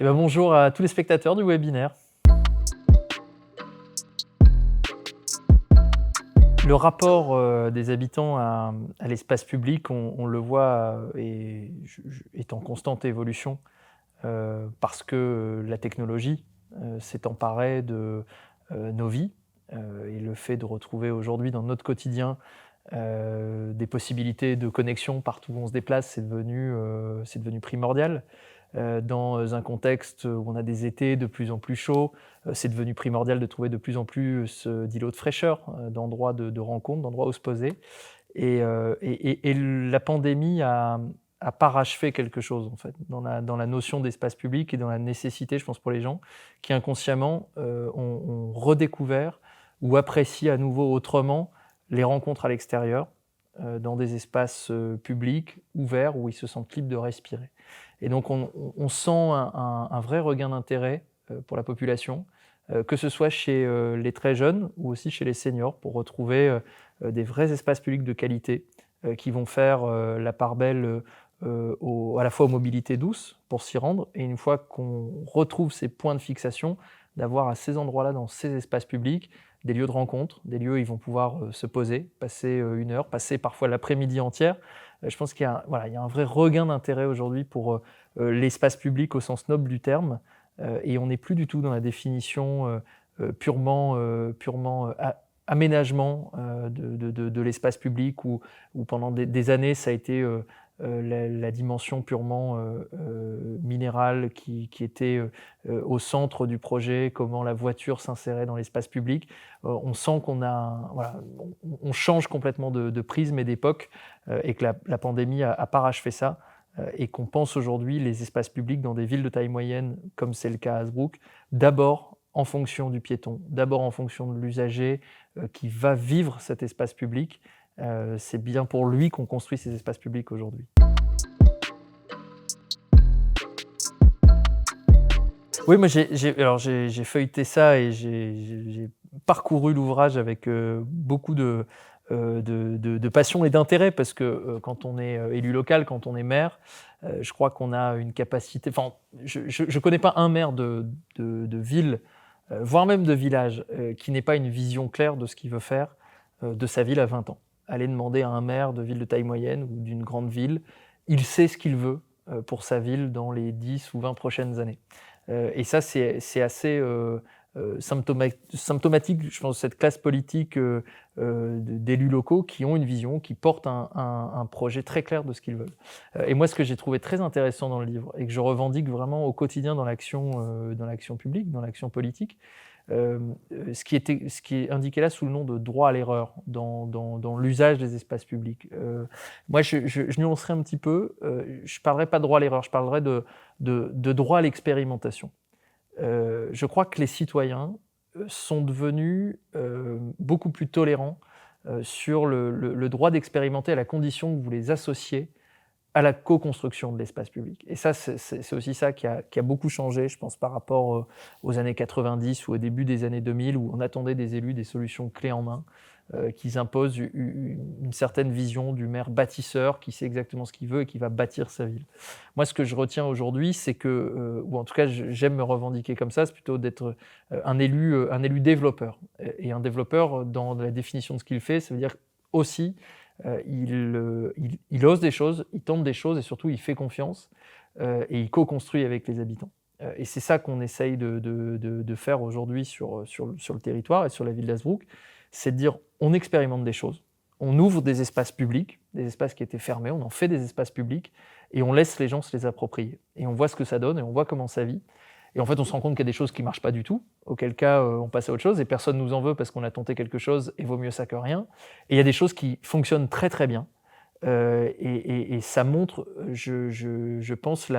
Eh ben, bonjour à tous les spectateurs du webinaire. Le rapport des habitants à l'espace public, on le voit, est en constante évolution parce que la technologie s'est emparée de nos vies et le fait de retrouver aujourd'hui dans notre quotidien des possibilités de connexion partout où on se déplace, c'est devenu primordial. Dans un contexte où on a des étés de plus en plus chauds, c'est devenu primordial de trouver de plus en plus d'îlots de fraîcheur, d'endroits de rencontre, d'endroits où se poser. Et la pandémie a parachevé quelque chose, en fait, dans la notion d'espace public et dans la nécessité, je pense, pour les gens qui inconsciemment ont redécouvert ou apprécient à nouveau autrement les rencontres à l'extérieur, dans des espaces publics, ouverts, où ils se sentent libres de respirer. Et donc on sent un vrai regain d'intérêt pour la population, que ce soit chez les très jeunes ou aussi chez les seniors, pour retrouver des vrais espaces publics de qualité qui vont faire la part belle à la fois aux mobilités douces pour s'y rendre, et une fois qu'on retrouve ces points de fixation, d'avoir à ces endroits-là, dans ces espaces publics, des lieux de rencontre, des lieux où ils vont pouvoir se poser, passer 1 heure, passer parfois l'après-midi entière. Je pense qu'il y a, voilà, il y a un vrai regain d'intérêt aujourd'hui pour l'espace public au sens noble du terme, et on n'est plus du tout dans la définition purement aménagement de l'espace public, où pendant des années ça a été la dimension purement minérale qui était au centre du projet, comment la voiture s'insérait dans l'espace public. On sent voilà, on change complètement de prisme et d'époque, et que la pandémie a parachevé ça, et qu'on pense aujourd'hui les espaces publics dans des villes de taille moyenne, comme c'est le cas à Hasbrook, d'abord en fonction du piéton, d'abord en fonction de l'usager qui va vivre cet espace public. C'est bien pour lui qu'on construit ces espaces publics aujourd'hui. Oui, moi j'ai feuilleté ça et j'ai parcouru l'ouvrage avec beaucoup de passion et d'intérêt, parce que quand on est élu local, quand on est maire, je crois qu'on a une capacité. Enfin, je connais pas un maire de ville, voire même de village, qui n'ait pas une vision claire de ce qu'il veut faire de sa ville à 20 ans. Allez demander à un maire de ville de taille moyenne ou d'une grande ville, il sait ce qu'il veut pour sa ville dans les 10 ou 20 prochaines années. Et ça, c'est assez symptomatique, je pense, de cette classe politique d'élus locaux qui ont une vision, qui portent un projet très clair de ce qu'ils veulent. Et moi, ce que j'ai trouvé très intéressant dans le livre, et que je revendique vraiment au quotidien dans l'action publique, dans l'action politique, ce qui est indiqué là sous le nom de droit à l'erreur dans l'usage des espaces publics. Moi, je nuancerai un petit peu. Je ne parlerai pas de droit à l'erreur, je parlerai de droit à l'expérimentation. Je crois que les citoyens sont devenus beaucoup plus tolérants sur le droit d'expérimenter, à la condition que vous les associez à la co-construction de l'espace public. Et ça, c'est aussi ça qui a beaucoup changé, je pense, par rapport aux années 90 ou au début des années 2000, où on attendait des élus des solutions clés en main, qu'ils imposent une certaine vision du maire bâtisseur qui sait exactement ce qu'il veut et qui va bâtir sa ville. Moi, ce que je retiens aujourd'hui, c'est que, ou en tout cas j'aime me revendiquer comme ça, c'est plutôt d'être un élu développeur. Et un développeur, dans la définition de ce qu'il fait, ça veut dire aussi il ose des choses, il tente des choses, et surtout il fait confiance et il co-construit avec les habitants. Et c'est ça qu'on essaye de faire aujourd'hui sur le territoire et sur la ville d'Hasbrook, c'est de dire on expérimente des choses, on ouvre des espaces publics, des espaces qui étaient fermés, on en fait des espaces publics et on laisse les gens se les approprier. Et on voit ce que ça donne et on voit comment ça vit. Et en fait, on se rend compte qu'il y a des choses qui ne marchent pas du tout, auquel cas on passe à autre chose, et personne ne nous en veut parce qu'on a tenté quelque chose, et vaut mieux ça que rien. Et il y a des choses qui fonctionnent très très bien, et ça montre, je pense,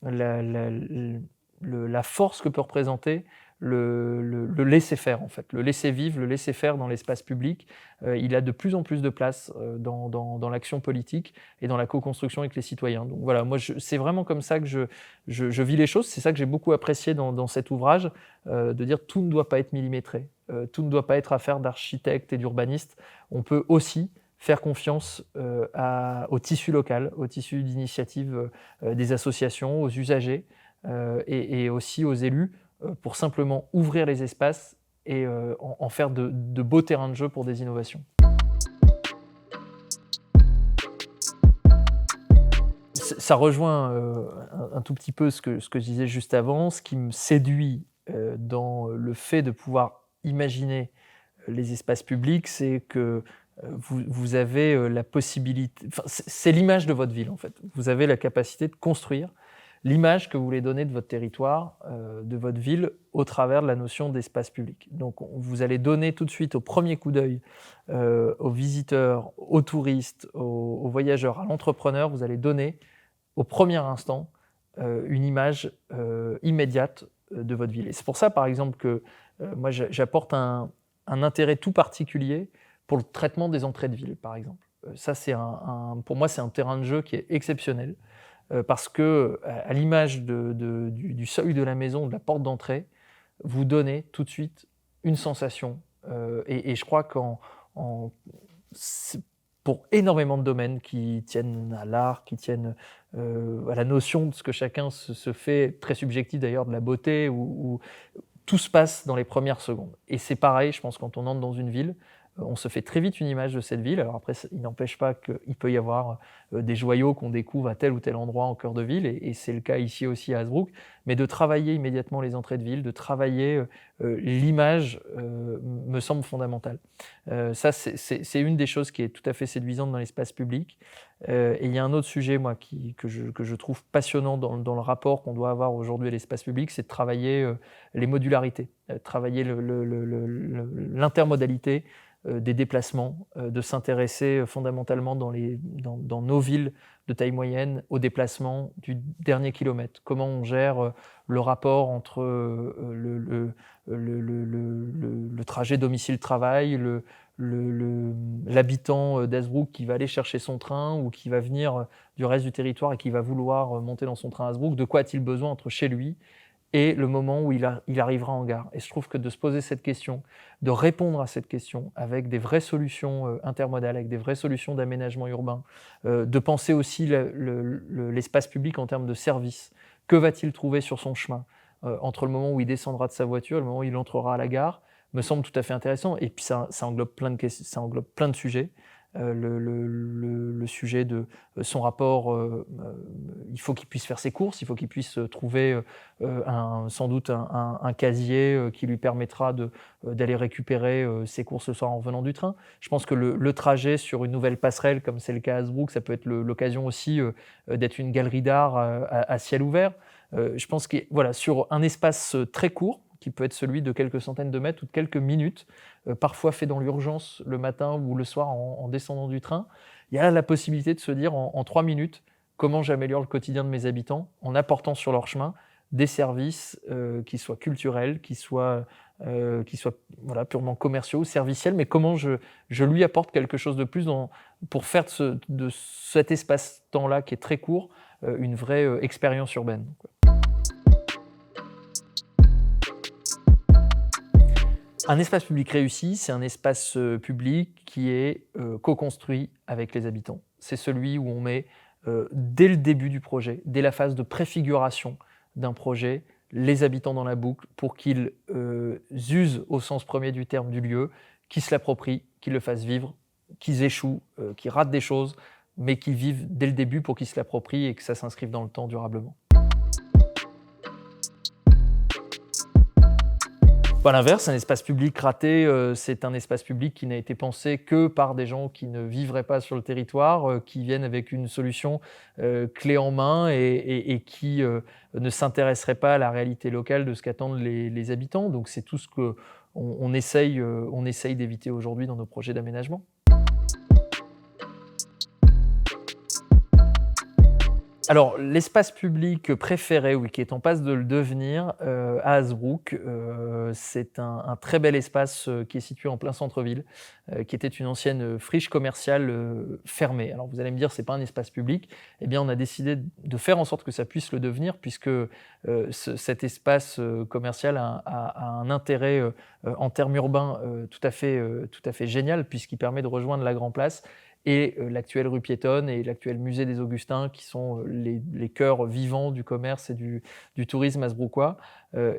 la force que peut représenter le laisser-faire, en fait, le laisser-vivre, le laisser-faire dans l'espace public. Il a de plus en plus de place dans l'action politique et dans la co-construction avec les citoyens. Donc voilà, moi, c'est vraiment comme ça que je vis les choses. C'est ça que j'ai beaucoup apprécié dans cet ouvrage, de dire tout ne doit pas être millimétré, tout ne doit pas être affaire d'architectes et d'urbanistes. On peut aussi faire confiance au tissu local, au tissu d'initiative des associations, aux usagers, et aussi aux élus pour simplement ouvrir les espaces et en faire de beaux terrains de jeu pour des innovations. Ça rejoint un tout petit peu ce que je disais juste avant. Ce qui me séduit dans le fait de pouvoir imaginer les espaces publics, c'est que vous avez la possibilité, enfin, c'est l'image de votre ville en fait. Vous avez la capacité de construire l'image que vous voulez donner de votre territoire, de votre ville, au travers de la notion d'espace public. Donc vous allez donner tout de suite au premier coup d'œil aux visiteurs, aux touristes, aux voyageurs, à l'entrepreneur, vous allez donner au premier instant une image immédiate de votre ville. Et c'est pour ça, par exemple, que moi j'apporte un intérêt tout particulier pour le traitement des entrées de ville, par exemple. Ça, pour moi, c'est un terrain de jeu qui est exceptionnel parce que, à l'image du seuil de la maison, de la porte d'entrée, vous donnez tout de suite une sensation. Et je crois pour énormément de domaines qui tiennent à l'art, qui tiennent à la notion de ce que chacun se fait, très subjectif d'ailleurs, de la beauté, où tout se passe dans les premières secondes. Et c'est pareil, je pense, quand on entre dans une ville, on se fait très vite une image de cette ville. Alors après, il n'empêche pas qu'il peut y avoir des joyaux qu'on découvre à tel ou tel endroit en cœur de ville, et c'est le cas ici aussi à Hazebrouck, mais de travailler immédiatement les entrées de ville, de travailler l'image, me semble fondamental. Ça, c'est une des choses qui est tout à fait séduisante dans l'espace public. Et il y a un autre sujet, moi, que je trouve passionnant dans le rapport qu'on doit avoir aujourd'hui à l'espace public, c'est de travailler les modularités, travailler l'intermodalité des déplacements, de s'intéresser fondamentalement dans nos villes de taille moyenne aux déplacements du dernier kilomètre. Comment on gère le rapport entre le trajet domicile-travail, l'habitant d'Hazebrouck qui va aller chercher son train ou qui va venir du reste du territoire et qui va vouloir monter dans son train à Hazebrouck. De quoi a-t-il besoin entre chez lui et le moment où il arrivera en gare? Et je trouve que de se poser cette question, de répondre à cette question avec des vraies solutions intermodales, avec des vraies solutions d'aménagement urbain, de penser aussi l'espace public en termes de services. Que va-t-il trouver sur son chemin entre le moment où il descendra de sa voiture et le moment où il entrera à la gare, me semble tout à fait intéressant. Et puis ça englobe plein de questions, ça englobe plein de sujets. Le sujet de son rapport, il faut qu'il puisse faire ses courses, il faut qu'il puisse trouver sans doute un casier qui lui permettra d'aller récupérer ses courses le soir en revenant du train. Je pense que le trajet sur une nouvelle passerelle, comme c'est le cas à Hazebrouck, ça peut être l'occasion aussi d'être une galerie d'art à ciel ouvert. Je pense que voilà, sur un espace très court, qui peut être celui de quelques centaines de mètres ou de quelques minutes, parfois fait dans l'urgence le matin ou le soir en descendant du train, il y a la possibilité de se dire en 3 minutes comment j'améliore le quotidien de mes habitants en apportant sur leur chemin des services qui soient culturels, qui soient voilà, purement commerciaux, serviciels, mais comment je lui apporte quelque chose de plus pour faire de cet espace-temps-là qui est très court une vraie expérience urbaine. Un espace public réussi, c'est un espace public qui est co-construit avec les habitants. C'est celui où on met, dès le début du projet, dès la phase de préfiguration d'un projet, les habitants dans la boucle pour qu'ils usent au sens premier du terme du lieu, qu'ils se l'approprient, qu'ils le fassent vivre, qu'ils échouent, qu'ils ratent des choses, mais qu'ils vivent dès le début pour qu'ils se l'approprient et que ça s'inscrive dans le temps durablement. À l'inverse, un espace public raté, c'est un espace public qui n'a été pensé que par des gens qui ne vivraient pas sur le territoire, qui viennent avec une solution clé en main et qui ne s'intéresseraient pas à la réalité locale de ce qu'attendent les habitants. Donc c'est tout ce qu'on essaye d'éviter aujourd'hui dans nos projets d'aménagement. Alors, l'espace public préféré, oui, qui est en passe de le devenir, à Hazebrouck, c'est un très bel espace, qui est situé en plein centre-ville, qui était une ancienne friche commerciale, fermée. Alors vous allez me dire: «C'est pas un espace public». Eh bien, on a décidé de faire en sorte que ça puisse le devenir puisque, cet espace, commercial a un intérêt, en termes urbains, tout à fait génial puisqu'il permet de rejoindre la Grand Place et l'actuelle rue piétonne et l'actuel musée des Augustins qui sont les cœurs vivants du commerce et du tourisme hasbrouckois.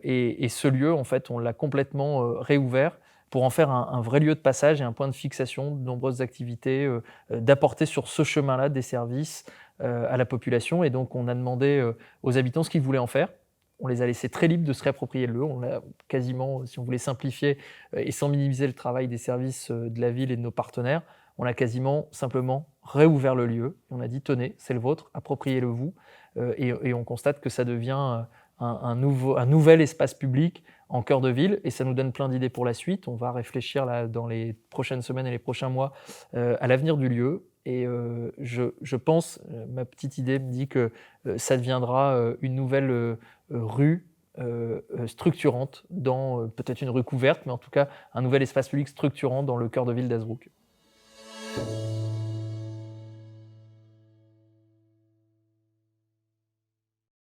Et ce lieu, en fait, on l'a complètement réouvert pour en faire un vrai lieu de passage et un point de fixation de nombreuses activités, d'apporter sur ce chemin-là des services à la population. Et donc on a demandé aux habitants ce qu'ils voulaient en faire. On les a laissés très libres de se réapproprier le lieu. On l'a quasiment, si on voulait simplifier et sans minimiser le travail des services de la ville et de nos partenaires, on a quasiment simplement réouvert le lieu. Et on a dit tenez, c'est le vôtre, appropriez-le vous. Et on constate que ça devient un nouvel espace public en cœur de ville, et ça nous donne plein d'idées pour la suite. On va réfléchir là, dans les prochaines semaines et les prochains mois à l'avenir du lieu. Et je pense, ma petite idée me dit que ça deviendra une nouvelle rue structurante, dans peut-être une rue couverte, mais en tout cas un nouvel espace public structurant dans le cœur de ville d'Hazebrouck.